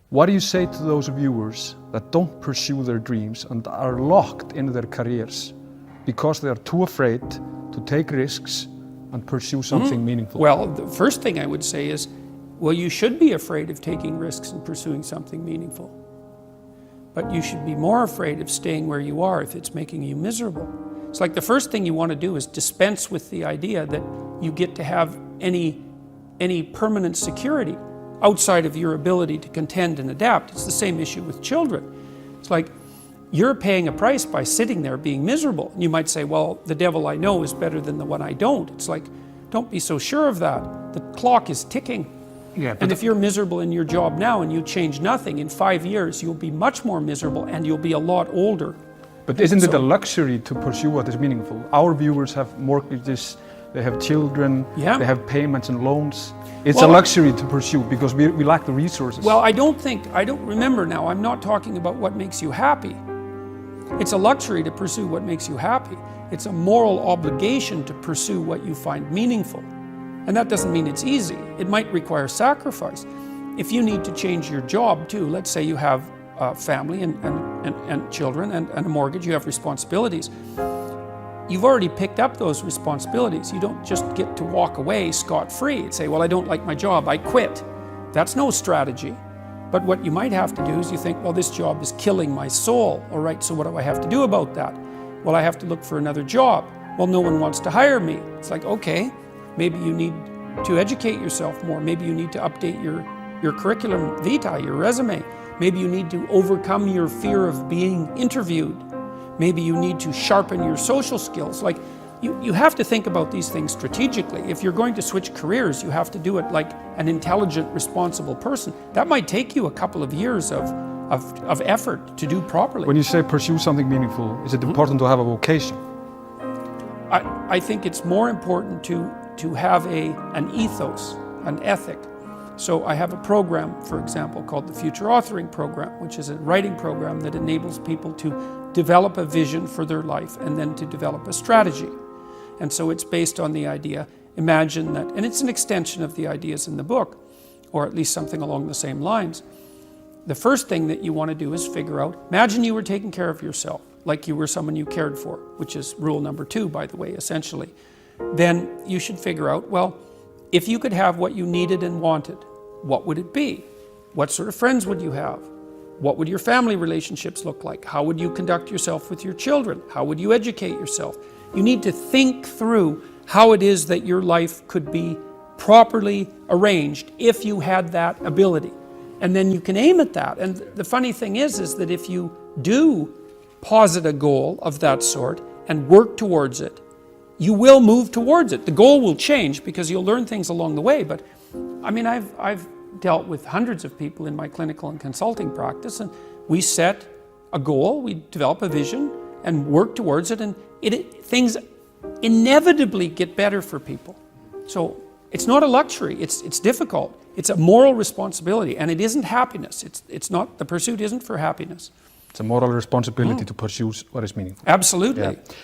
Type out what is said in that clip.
What do you say to those viewers that don't pursue their dreams and are locked in their careers because they are too afraid to take risks and pursue something meaningful? Well, the first thing I would say is, well, you should be afraid of taking risks and pursuing something meaningful. But you should be more afraid of staying where you are if it's making you miserable. It's like the first thing you want to do is dispense with the idea that you get to have any permanent security outside of your ability to contend and adapt. It's the same issue with children. It's like you're paying a price by sitting there being miserable. And you might say, well, the devil I know is better than the one I don't. It's like, don't be so sure of that. The clock is ticking. Yeah, and if you're miserable in your job now and you change nothing, in 5 years you'll be much more miserable and you'll be a lot older. But isn't it a luxury to pursue what is meaningful? Our viewers have mortgages, they have children, Yeah. they have payments and loans. It's a luxury to pursue because we lack the resources. Well, I don't remember now, I'm not talking about what makes you happy. It's a luxury to pursue what makes you happy. It's a moral obligation to pursue what you find meaningful. And that doesn't mean it's easy. It might require sacrifice. If you need to change your job too, let's say you have a family and children and a mortgage, you have responsibilities. You've already picked up those responsibilities. You don't just get to walk away scot-free and say, well, I don't like my job, I quit. That's no strategy. But what you might have to do is you think, well, this job is killing my soul. All right, so what do I have to do about that? Well, I have to look for another job. Well, no one wants to hire me. It's like, okay, maybe you need to educate yourself more. Maybe you need to update your curriculum vitae, your resume. Maybe you need to overcome your fear of being interviewed. Maybe you need to sharpen your social skills. Like, you have to think about these things strategically. If you're going to switch careers, you have to do it like an intelligent, responsible person. That might take you a couple of years of effort to do properly. When you say pursue something meaningful, is it important to have a vocation? I think it's more important to have an ethos, an ethic. So I have a program, for example, called the Future Authoring Program, which is a writing program that enables people to develop a vision for their life and then to develop a strategy. And so it's based on the idea, imagine that, and it's an extension of the ideas in the book, or at least something along the same lines. The first thing that you want to do is figure out, imagine you were taking care of yourself, like you were someone you cared for, which is rule number 2, by the way, essentially. Then you should figure out, well, if you could have what you needed and wanted, what would it be? What sort of friends would you have? What would your family relationships look like? How would you conduct yourself with your children? How would you educate yourself? You need to think through how it is that your life could be properly arranged if you had that ability. And then you can aim at that. And the funny thing is that if you do posit a goal of that sort and work towards it, you will move towards it. The goal will change because you'll learn things along the way. But I mean, I've dealt with hundreds of people in my clinical and consulting practice, and we set a goal, we develop a vision and work towards it, and things inevitably get better for people. So it's not a luxury, it's difficult. It's a moral responsibility, and it isn't happiness. It's not, the pursuit isn't for happiness. It's a moral responsibility to pursue what is meaningful. Absolutely. Yeah.